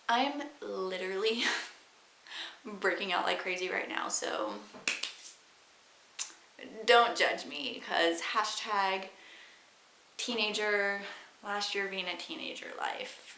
I'm literally breaking out like crazy right now, so don't judge me, because hashtag teenager, last year being a teenager life.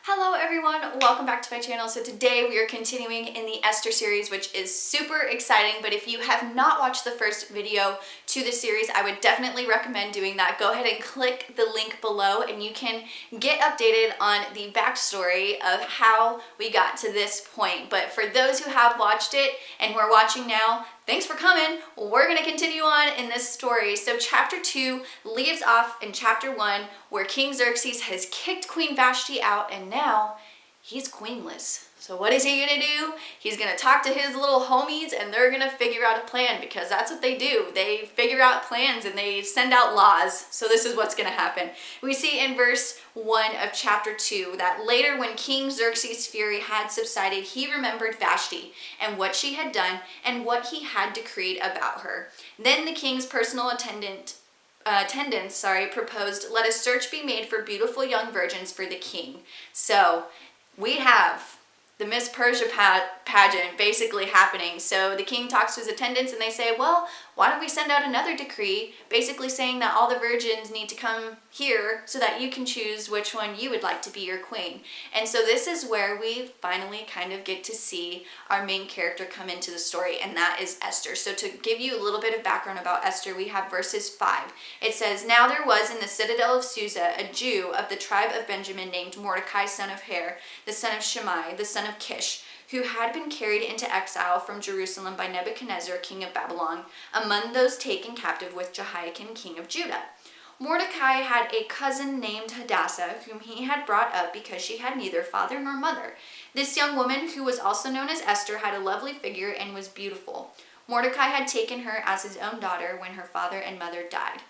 Hello everyone, welcome back to my channel. So today we are continuing in the Esther series, which is super exciting, but if you have not watched the first video to the series, I would definitely recommend doing that. Go ahead and click the link below and you can get updated on the backstory of how we got to this point. But for those who have watched it and who are watching now, thanks for coming. We're going to continue on in this story. So chapter 2 leaves off in chapter 1 where King Xerxes has kicked Queen Vashti out and now he's queenless. So what is he going to do? He's going to talk to his little homies and they're going to figure out a plan, because that's what they do. They figure out plans and they send out laws. So this is what's going to happen. We see in verse 1 of chapter 2 that later when King Xerxes' fury had subsided, he remembered Vashti and what she had done and what he had decreed about her. Then the king's personal attendants proposed, let a search be made for beautiful young virgins for the king. So we have the Miss Persia pageant basically happening. So the king talks to his attendants and they say, well, why don't we send out another decree basically saying that all the virgins need to come here so that you can choose which one you would like to be your queen. And so this is where we finally kind of get to see our main character come into the story, and that is Esther. So to give you a little bit of background about Esther, we have verses 5. It says, now there was in the citadel of Susa a Jew of the tribe of Benjamin named Mordecai, son of Hare, the son of Shimei, the son of Kish, who had been carried into exile from Jerusalem by Nebuchadnezzar, king of Babylon, among those taken captive with Jehoiakim, king of Judah. Mordecai had a cousin named Hadassah, whom he had brought up because she had neither father nor mother. This young woman, who was also known as Esther, had a lovely figure and was beautiful. Mordecai had taken her as his own daughter when her father and mother died.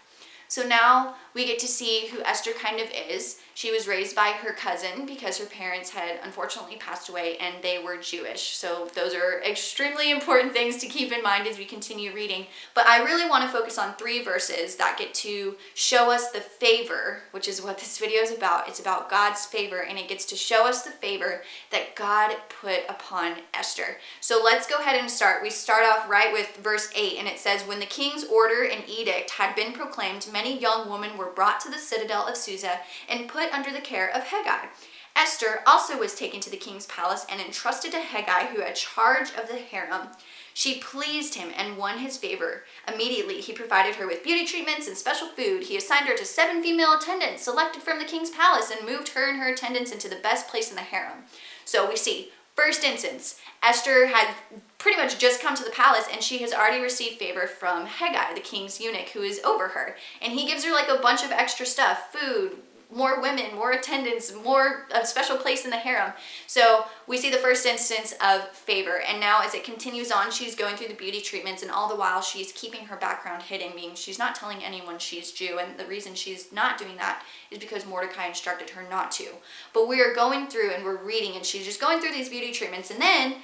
So now we get to see who Esther kind of is. She was raised by her cousin because her parents had unfortunately passed away and they were Jewish. So those are extremely important things to keep in mind as we continue reading. But I really want to focus on 3 verses that get to show us the favor, which is what this video is about. It's about God's favor, and it gets to show us the favor that God put upon Esther. So let's go ahead and start. We start off right with verse 8, and it says, when the king's order and edict had been proclaimed, many young women were brought to the citadel of Susa and put under the care of Hegai. Esther also was taken to the king's palace and entrusted to Hegai, who had charge of the harem. She pleased him and won his favor. Immediately he provided her with beauty treatments and special food. He assigned her to 7 female attendants selected from the king's palace and moved her and her attendants into the best place in the harem. So we see, first instance, Esther had pretty much just come to the palace and she has already received favor from Hegai, the king's eunuch, who is over her. And he gives her like a bunch of extra stuff, food, more women, more attendants, a special place in the harem. So we see the first instance of favor. And now as it continues on, she's going through the beauty treatments, and all the while she's keeping her background hidden, meaning she's not telling anyone she's Jew. And the reason she's not doing that is because Mordecai instructed her not to. But we are going through and we're reading, and she's just going through these beauty treatments, and then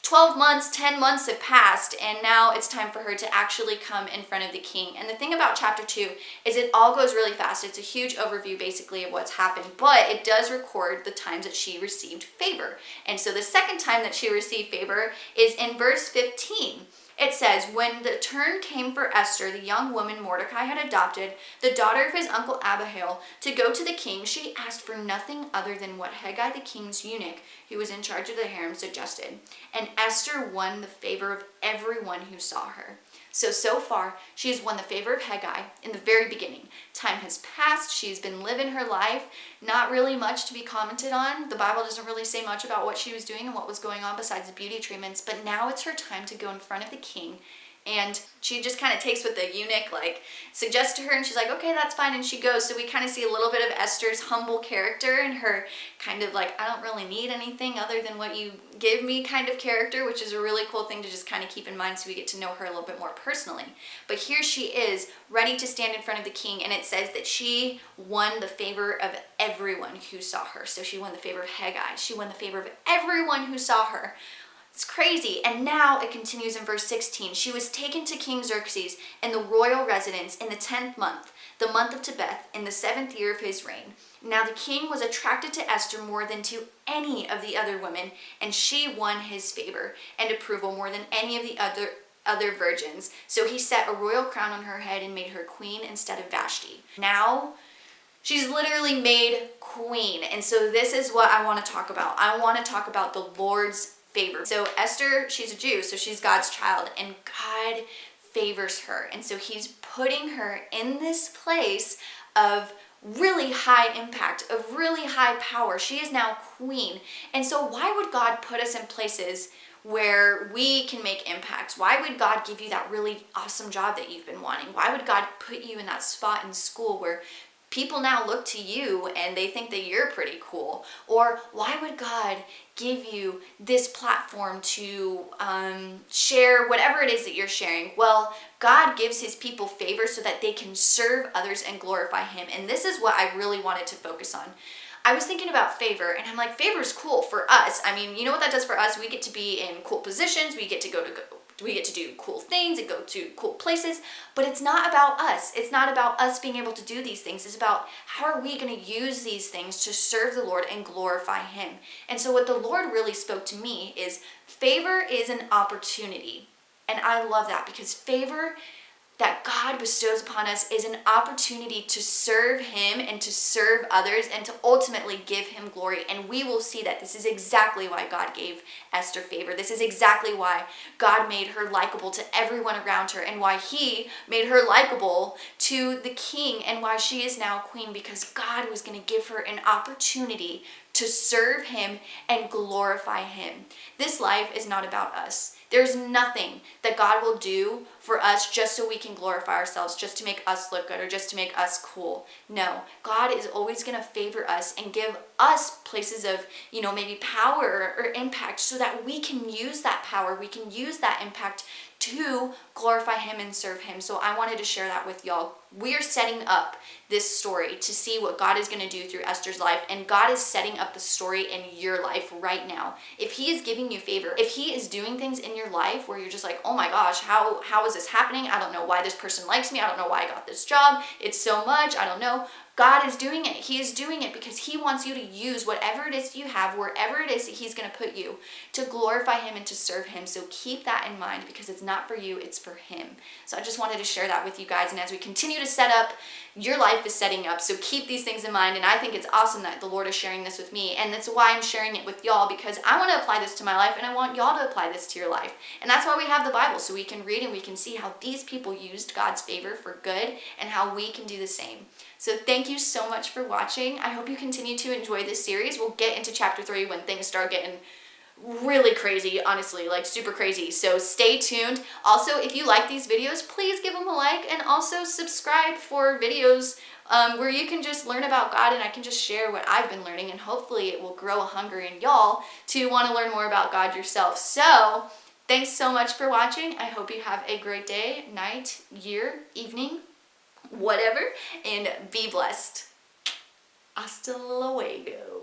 12 months, 10 months have passed, and now it's time for her to actually come in front of the king. And the thing about chapter 2 is it all goes really fast. It's a huge overview basically of what's happened, but it does record the times that she received favor. And so the second time that she received favor is in verse 15. It says, when the turn came for Esther, the young woman Mordecai had adopted, the daughter of his uncle Abihail, to go to the king, she asked for nothing other than what Hegai, the king's eunuch, who was in charge of the harem, suggested. And Esther won the favor of everyone who saw her. So far, she has won the favor of Hegai in the very beginning. Time has passed. She's been living her life. Not really much to be commented on. The Bible doesn't really say much about what she was doing and what was going on besides the beauty treatments. But now it's her time to go in front of the king. And she just kind of takes what the eunuch suggests to her, and she's like, okay, that's fine, and she goes. So we kind of see a little bit of Esther's humble character and her kind of I don't really need anything other than what you give me kind of character, which is a really cool thing to just kind of keep in mind so we get to know her a little bit more personally. But here she is, ready to stand in front of the king, and it says that she won the favor of everyone who saw her. So she won the favor of Hegai. She won the favor of everyone who saw her. It's crazy. And now it continues in verse 16. She was taken to King Xerxes in the royal residence in the 10th month. the month of Tebeth, in the 7th year of his reign. Now the king was attracted to Esther more than to any of the other women, and she won his favor and approval more than any of the other virgins. So he set a royal crown on her head and made her queen instead of Vashti. Now she's literally made queen. And so this is what I want to talk about. I want to talk about the Lord's favor. So Esther, she's a Jew, so she's God's child, and God favors her. And so he's putting her in this place of really high impact, of really high power. She is now queen. And so why would God put us in places where we can make impacts? Why would God give you that really awesome job that you've been wanting? Why would God put you in that spot in school where people now look to you and they think that you're pretty cool? Or why would God give you this platform to share whatever it is that you're sharing? Well, God gives his people favor so that they can serve others and glorify him. And this is what I really wanted to focus on. I was thinking about favor, and I'm like, favor is cool for us. I mean, you know what that does for us? We get to be in cool positions. We get to do cool things and go to cool places, but it's not about us. It's not about us being able to do these things. It's about how are we going to use these things to serve the Lord and glorify him. And so what the Lord really spoke to me is favor is an opportunity. And I love that, because favor that God bestows upon us is an opportunity to serve him and to serve others and to ultimately give him glory. And we will see that this is exactly why God gave Esther favor. This is exactly why God made her likable to everyone around her, and why he made her likable to the king, and why she is now queen, because God was going to give her an opportunity to serve him and glorify him. This life is not about us. There's nothing that God will do for us just so we can glorify ourselves, just to make us look good or just to make us cool. No, God is always going to favor us and give us places of, maybe power or impact, so that we can use that power, we can use that impact to glorify him and serve him. So I wanted to share that with y'all. We are setting up this story to see what God is going to do through Esther's life, and God is setting up the story in your life right now. If he is giving you favor, if he is doing things in your life where you're just like, oh my gosh, how is this happening? I don't know why this person likes me. I don't know why I got this job. It's so much. I don't know. God is doing it. He is doing it because he wants you to use whatever it is you have, wherever it is that he's going to put you, to glorify him and to serve him. So keep that in mind, because it's not for you, it's for him. So I just wanted to share that with you guys. And as we continue to set up, your life is setting up. So keep these things in mind. And I think it's awesome that the Lord is sharing this with me. And that's why I'm sharing it with y'all, because I want to apply this to my life, and I want y'all to apply this to your life. And that's why we have the Bible, so we can read and we can see how these people used God's favor for good and how we can do the same. So thank you so much for watching. I hope you continue to enjoy this series. We'll get into chapter 3 when things start getting really crazy, honestly, like super crazy. So stay tuned. Also, if you like these videos, please give them a like, and also subscribe for videos where you can just learn about God, and I can just share what I've been learning, and hopefully it will grow a hunger in y'all to want to learn more about God yourself. So thanks so much for watching. I hope you have a great day, night, year, evening, whatever, and be blessed. Hasta luego.